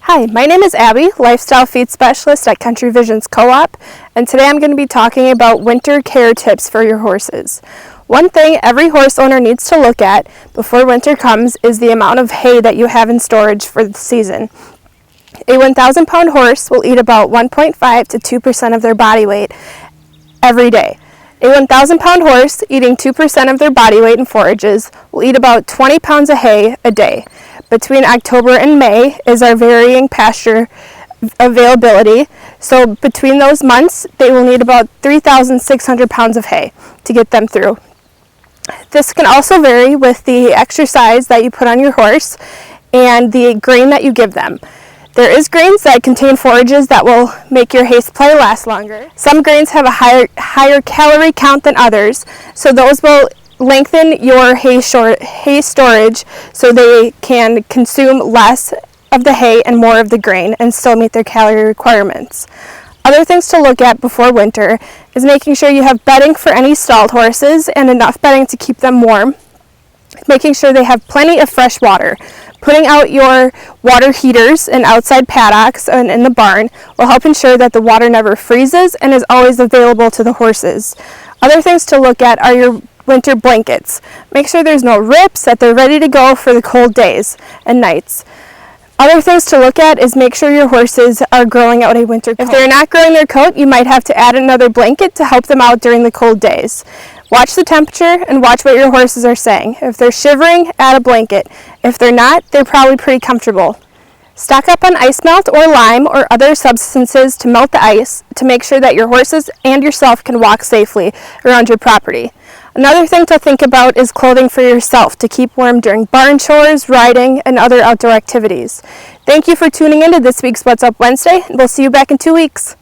Hi, my name is Abby, Lifestyle Feed Specialist at Country Visions Co-op, and today I'm going to be talking about winter care tips for your horses. One thing every horse owner needs to look at before winter comes is the amount of hay that you have in storage for the season. A 1,000 pound horse will eat about 1.5 to 2% of their body weight every day. A 1,000 pound horse eating 2% of their body weight in forages will eat about 20 pounds of hay a day. Between October and May is our varying pasture availability, so between those months they will need about 3,600 pounds of hay to get them through. This can also vary with the exercise that you put on your horse and the grain that you give them. There is grains that contain forages that will make your hay supply last longer. Some grains have a higher calorie count than others, so those will lengthen your hay storage so they can consume less of the hay and more of the grain and still meet their calorie requirements. Other things to look at before winter is making sure you have bedding for any stalled horses and enough bedding to keep them warm. Making sure they have plenty of fresh water. Putting out your water heaters in outside paddocks and in the barn will help ensure that the water never freezes and is always available to the horses. Other things to look at are your winter blankets. Make sure there's no rips, that they're ready to go for the cold days and nights. Other things to look at is make sure your horses are growing out a winter coat. If they're not growing their coat, you might have to add another blanket to help them out during the cold days. Watch the temperature and watch what your horses are saying. If they're shivering, add a blanket. If they're not, they're probably pretty comfortable. Stock up on ice melt or lime or other substances to melt the ice to make sure that your horses and yourself can walk safely around your property. Another thing to think about is clothing for yourself to keep warm during barn chores, riding, and other outdoor activities. Thank you for tuning in to this week's What's Up Wednesday, and we'll see you back in 2 weeks.